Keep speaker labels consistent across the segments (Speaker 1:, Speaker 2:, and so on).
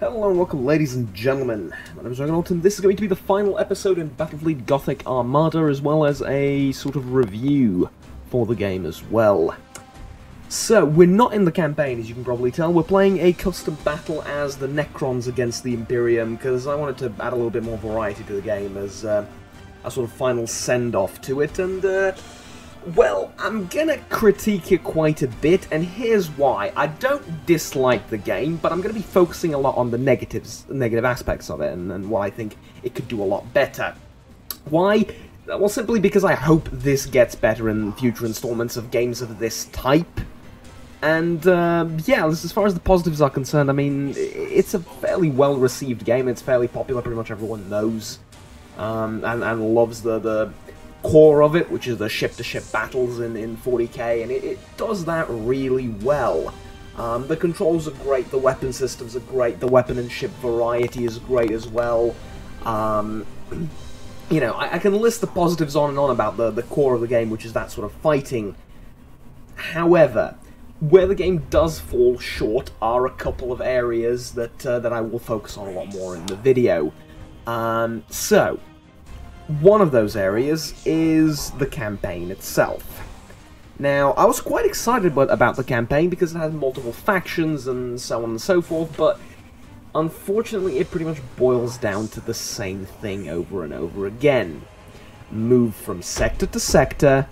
Speaker 1: Hello and welcome, ladies and gentlemen. My name is Reginald, and this is going to be the final episode in Battlefleet Gothic Armada, as well as a sort of review for the game as well. So, we're not in the campaign, as you can probably tell. We're playing a custom battle as the Necrons against the Imperium, because I wanted to add a little bit more variety to the game as a sort of final send-off to it, and well, I'm gonna critique it quite a bit, and here's why. I don't dislike the game, but I'm gonna be focusing a lot on the negative aspects of it, and what I think it could do a lot better. Why? Well, simply because I hope this gets better in future installments of games of this type. And, yeah, as far as the positives are concerned, I mean, it's a fairly well-received game, it's fairly popular, pretty much everyone knows, and loves the core of it, which is the ship-to-ship battles in 40k, and it does that really well. The controls are great, the weapon systems are great, the weapon and ship variety is great as well. You know, I can list the positives on and on about the core of the game, which is that sort of fighting. However, where the game does fall short are a couple of areas that I will focus on a lot more in the video. So, one of those areas is the campaign itself. Now, I was quite excited about the campaign because it has multiple factions and so on and so forth, but unfortunately it pretty much boils down to the same thing over and over again. Move from sector to sector,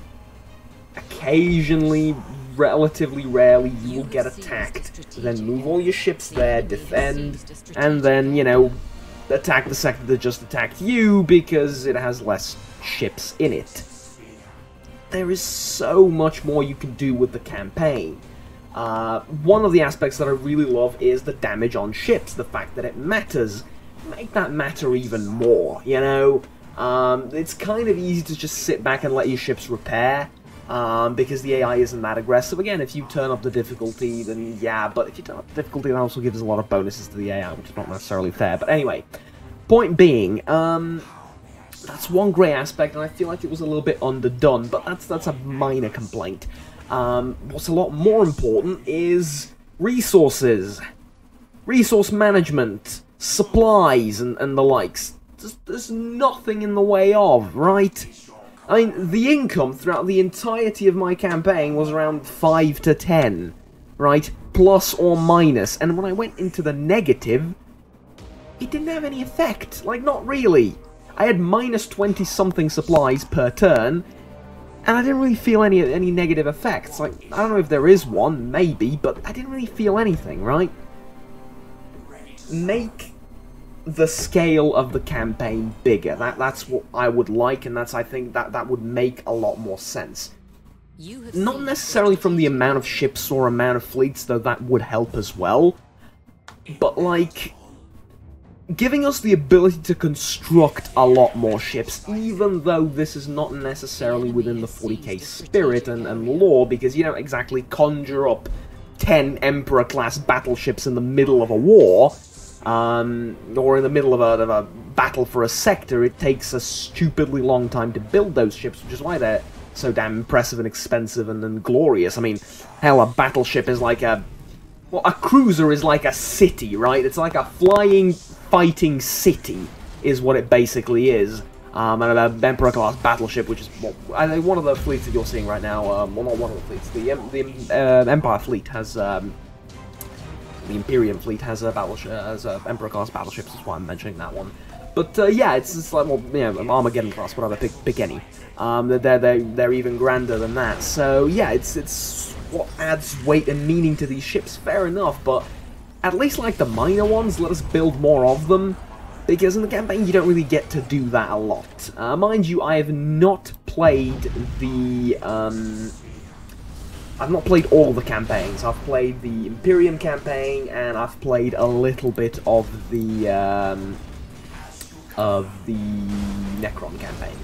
Speaker 1: occasionally, relatively rarely, you will get attacked, then move all your ships there, defend, and then, you know, attack the sector that just attacked you because it has less ships in it. There is so much more you can do with the campaign. One of the aspects that I really love is the damage on ships, the fact that it matters. Make that matter even more, you know? It's kind of easy to just sit back and let your ships repair, because the AI isn't that aggressive. Again, if you turn up the difficulty, then yeah, but if you turn up the difficulty, that also gives a lot of bonuses to the AI, which is not necessarily fair. But anyway, point being, that's one grey aspect, and I feel like it was a little bit underdone, but that's a minor complaint. What's a lot more important is resources, resource management, supplies, and the likes. There's nothing in the way of, right? I mean, the income throughout the entirety of my campaign was around 5 to 10, right? Plus or minus, and when I went into the negative, it didn't have any effect. Like, not really. I had minus 20-something supplies per turn, and I didn't really feel any negative effects. Like, I don't know if there is one, maybe, but I didn't really feel anything, right? Make the scale of the campaign bigger. That's what I would like, and I think that would make a lot more sense. Not necessarily from the amount of ships or amount of fleets, though that would help as well, but like giving us the ability to construct a lot more ships, even though this is not necessarily within the 40k spirit and lore, because you don't exactly conjure up 10 Emperor-class battleships in the middle of a war, or in the middle of a battle for a sector. It takes a stupidly long time to build those ships, which is why they're so damn impressive and expensive and glorious. I mean, hell, a battleship is like a cruiser is like a city, right? It's like a flying, fighting city, is what it basically is. And an Emperor-class battleship, which is I think one of the fleets that you're seeing right now, well, not one of the fleets, the Empire fleet has, the Imperium fleet has a battleship, Emperor-class battleships, is why I'm mentioning that one. But yeah, it's like, well, you know, Armageddon class, whatever, pick any. They're even grander than that. So yeah, it's what adds weight and meaning to these ships. Fair enough, but at least like the minor ones, let us build more of them, because in the campaign you don't really get to do that a lot. Mind you, I have not played the I've not played all the campaigns. I've played the Imperium campaign, and I've played a little bit of the Necron campaign.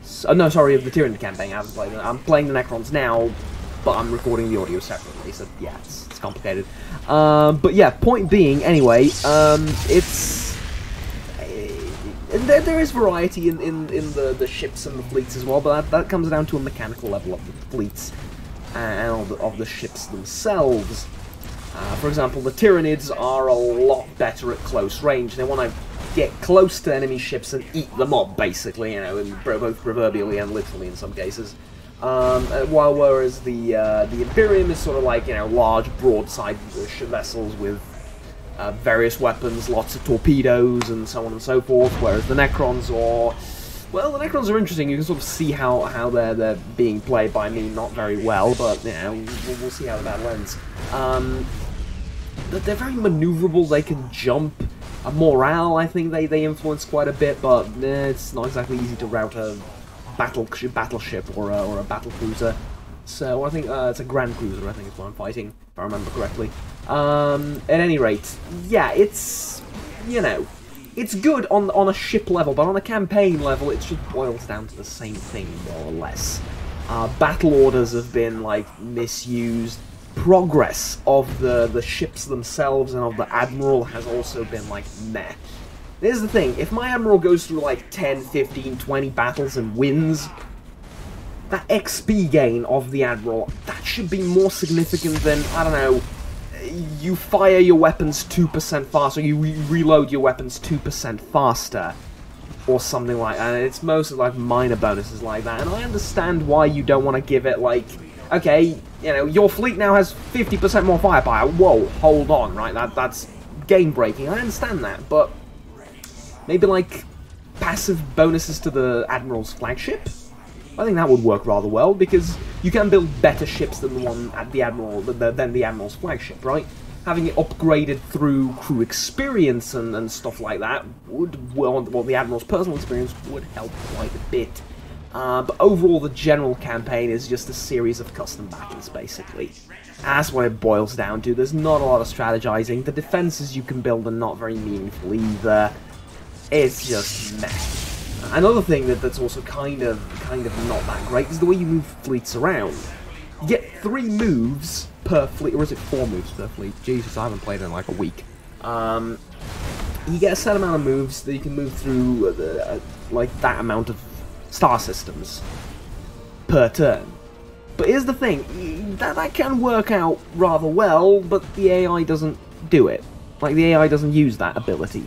Speaker 1: So, no, sorry, of the Tyranid campaign. I haven't played it. I'm playing the Necrons now, but I'm recording the audio separately, so yeah, it's complicated. But yeah, point being, anyway, it's there is variety in the ships and the fleets as well, but that comes down to a mechanical level of the fleets and of the ships themselves. For example, the Tyranids are a lot better at close range. They want to get close to enemy ships and eat them up, basically, you know, both proverbially and literally in some cases. Whereas the Imperium is sort of like, you know, large broadside vessels with various weapons, lots of torpedoes, and so on and so forth. Whereas the Necrons are, well, the Necrons are interesting. You can sort of see how they're being played by me, not very well, but you know, we'll see how the battle ends. They're very maneuverable. They can jump. Morale, I think they influence quite a bit, but it's not exactly easy to route a battleship or a battle cruiser. So I think it's a Grand Cruiser, I think is what I'm fighting, if I remember correctly. At any rate, yeah, it's, you know, it's good on a ship level, but on a campaign level, it just boils down to the same thing, more or less. Battle orders have been, like, misused. Progress of the ships themselves and of the Admiral has also been, like, meh. Here's the thing, if my Admiral goes through, like, 10, 15, 20 battles and wins, that XP gain of the Admiral, that should be more significant than, I don't know, you fire your weapons 2% faster, you reload your weapons 2% faster, or something like that. And it's mostly, like, minor bonuses like that, and I understand why you don't want to give it, like, okay, you know, your fleet now has 50% more firepower. Whoa, hold on, right? That's game-breaking. I understand that, but maybe, like, passive bonuses to the Admiral's flagship? I think that would work rather well, because you can build better ships than the one at the Admiral, than the Admiral's flagship, right? Having it upgraded through crew experience and stuff like that would, well, the Admiral's personal experience would help quite a bit. But overall, the general campaign is just a series of custom battles, basically. That's what it boils down to. There's not a lot of strategizing. The defenses you can build are not very meaningful either. It's just meh. Another thing that's also kind of not that great is the way you move fleets around. You get 3 moves per fleet, or is it 4 moves per fleet? Jesus, I haven't played in like a week. You get a set amount of moves that you can move through, like that amount of star systems per turn. But here's the thing, that can work out rather well, but the AI doesn't do it. Like, the AI doesn't use that ability.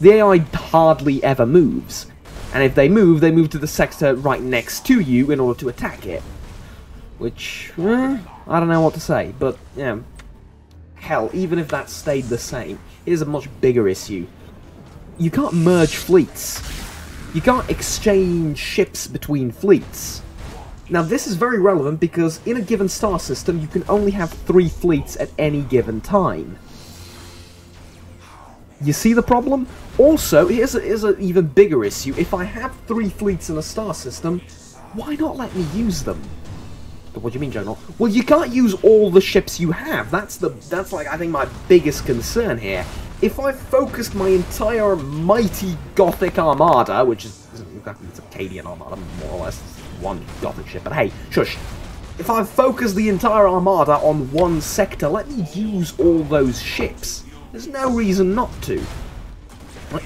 Speaker 1: The AI hardly ever moves, and if they move to the sector right next to you in order to attack it. Which, I don't know what to say, but, yeah. Hell, even if that stayed the same, here's a much bigger issue. You can't merge fleets. You can't exchange ships between fleets. Now, this is very relevant because in a given star system, you can only have 3 fleets at any given time. You see the problem? Also, here's an even bigger issue. If I have 3 fleets in a star system, why not let me use them? What do you mean, General? Well, you can't use all the ships you have. That's like, I think, my biggest concern here. If I focused my entire mighty Gothic Armada, which is exactly, it's a Cadian Armada, more or less, it's one Gothic ship, but hey, shush. If I focus the entire Armada on one sector, let me use all those ships. There's no reason not to.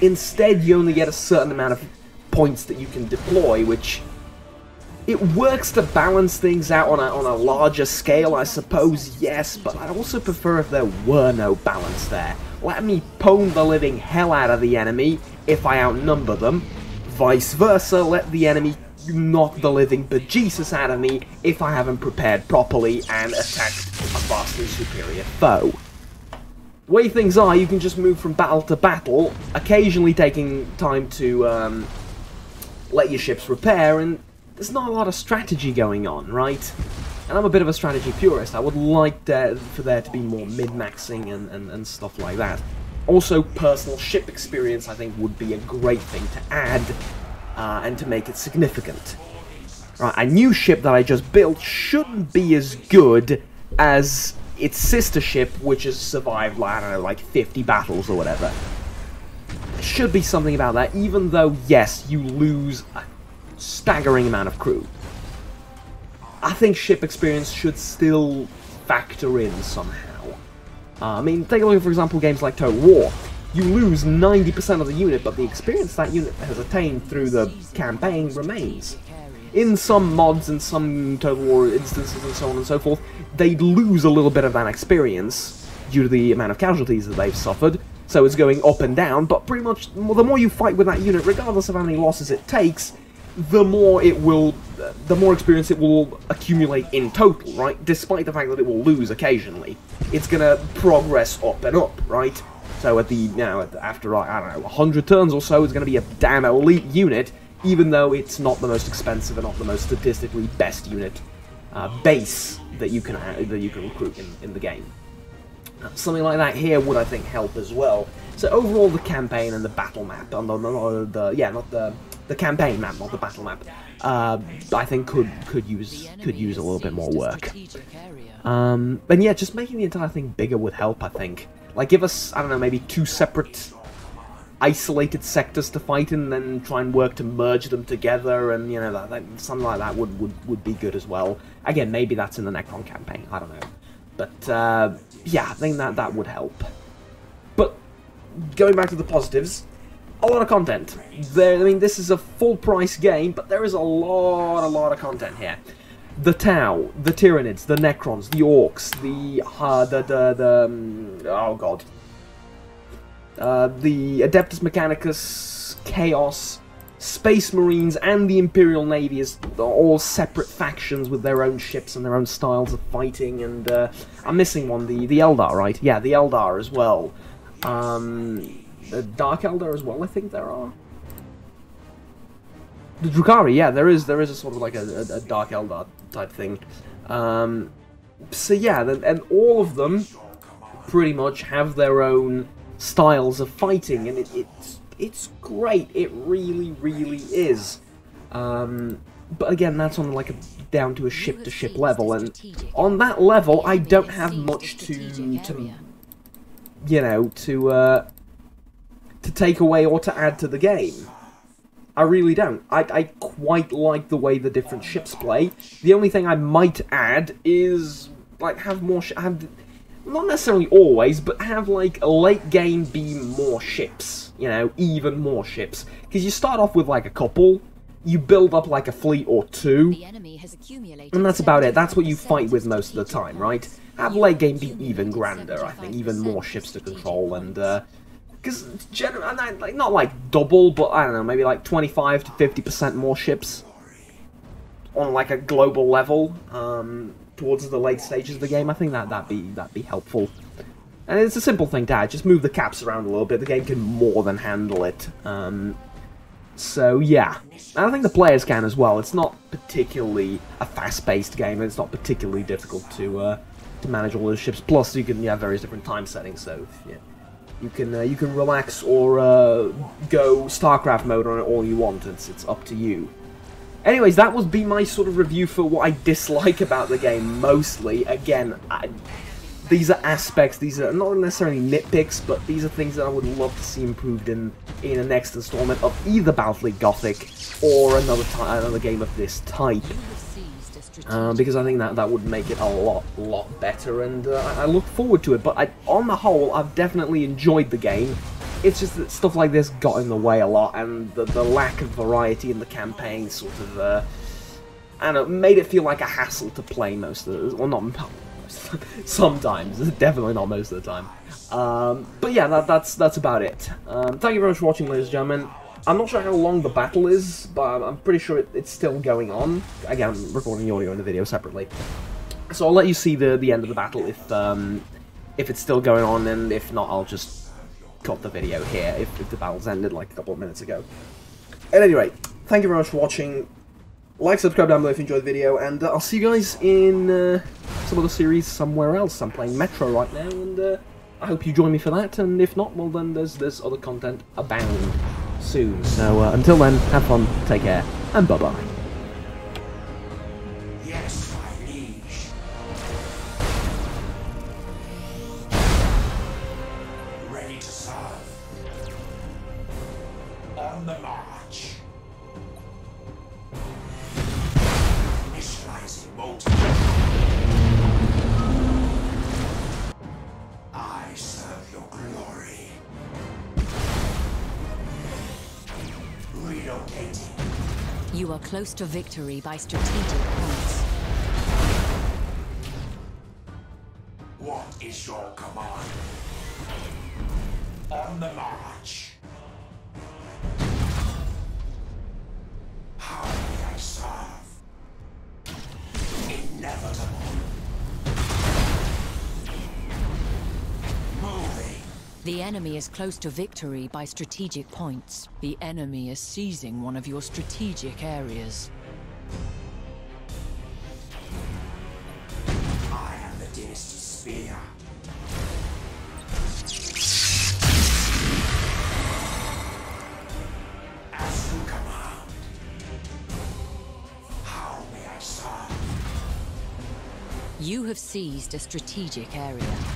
Speaker 1: Instead, you only get a certain amount of points that you can deploy, which... It works to balance things out on a larger scale, I suppose, yes, but I'd also prefer if there were no balance there. Let me pwn the living hell out of the enemy if I outnumber them. Vice versa, let the enemy knock the living bejesus out of me if I haven't prepared properly and attacked a vastly superior foe. The way things are, you can just move from battle to battle, occasionally taking time to let your ships repair, and there's not a lot of strategy going on, right? And I'm a bit of a strategy purist. I would like for there to be more min-maxing and stuff like that. Also, personal ship experience, I think, would be a great thing to add, and to make it significant. Right, a new ship that I just built shouldn't be as good as its sister ship, which has survived, I don't know, like 50 battles or whatever. There should be something about that, even though, yes, you lose a staggering amount of crew. I think ship experience should still factor in somehow. I mean, take a look at, for example, games like Total War. You lose 90% of the unit, but the experience that unit has attained through the campaign remains. In some mods and some Total War instances and so on and so forth, they'd lose a little bit of that experience due to the amount of casualties that they've suffered. So it's going up and down, but pretty much the more you fight with that unit, regardless of how many losses it takes, the more experience it will accumulate in total, right? Despite the fact that it will lose occasionally, it's gonna progress up and up, right? So after I don't know 100 turns or so, it's gonna be a damn elite unit, even though it's not the most expensive and not the most statistically best unit base that you can recruit in the game. Something like that here would, I think, help as well. So overall, the campaign and the battle map, the campaign map, not the battle map, I think could use a little bit more work. And yeah, just making the entire thing bigger would help, I think. Like, give us, I don't know, maybe 2 separate isolated sectors to fight in, and then try and work to merge them together, and, you know, something like that would be good as well. Again, maybe that's in the Necron campaign, I don't know. But, yeah, I think that would help. But, going back to the positives, a lot of content. I mean, this is a full-price game, but there is a lot of content here. The Tau, the Tyranids, the Necrons, the Orcs, the Adeptus Mechanicus, Chaos, Space Marines, and the Imperial Navy is all separate factions with their own ships and their own styles of fighting, and I'm missing one, the Eldar, right? Yeah, the Eldar as well. The Dark Eldar as well, I think there are. The Drukhari, yeah, there is a sort of like a Dark Eldar type thing. So yeah, and all of them pretty much have their own styles of fighting, and it's great. It really is. But again, that's on like down to a ship-to-ship level, and on that level, I don't have much to take away or to add to the game. I really don't. I quite like the way the different ships play. The only thing I might add is, like, have not necessarily always, but have, like, a late game be more ships. You know, even more ships. Because you start off with, like, a couple, you build up, like, a fleet or 2, and that's about it. That's what you fight with most of the time, right? Have late game be even grander, I think. Even more ships to control, and, because, like, not like double, but I don't know, maybe like 25 to 50% more ships on like a global level towards the late stages of the game. I think that'd be helpful. And it's a simple thing to add. Just move the caps around a little bit. The game can more than handle it. So yeah, and I think the players can as well. It's not particularly a fast-paced game, and it's not particularly difficult to manage all those ships. Plus, you can have various different time settings. So yeah. You can relax or go StarCraft mode on it all you want. It's up to you. Anyways, that would be my sort of review for what I dislike about the game mostly. Again, these are aspects. These are not necessarily nitpicks, but these are things that I would love to see improved in a next installment of either Battlefleet Gothic or another game of this type. Because I think that would make it a lot better, and I look forward to it. But on the whole, I've definitely enjoyed the game. It's just that stuff like this got in the way a lot, and the lack of variety in the campaign sort of, I don't know, made it feel like a hassle to play most of the, well, not most of the time, sometimes, definitely not most of the time. But yeah, that's about it. Thank you very much for watching, ladies and gentlemen. I'm not sure how long the battle is, but I'm pretty sure it's still going on. Again, I'm recording the audio and the video separately. So I'll let you see the end of the battle if it's still going on, and if not, I'll just cut the video here if the battle's ended like a couple of minutes ago. At any rate, thank you very much for watching. Like, subscribe down below if you enjoyed the video, and I'll see you guys in some other series somewhere else. I'm playing Metro right now, and I hope you join me for that, and if not, well then there's other content abound soon. So until then, have fun, take care, and bye-bye.
Speaker 2: Yes, my liege. Ready to serve. On the march. Initializing molten. I serve your glory. Relocating.
Speaker 3: You are close to victory by strategic points.
Speaker 2: What is your command? On the march. How may I serve? Inevitable. Moving.
Speaker 3: The enemy is close to victory by strategic points. The enemy is seizing one of your strategic areas.
Speaker 2: I am the dynasty spear. As you command. How may I serve?
Speaker 3: You have seized a strategic area.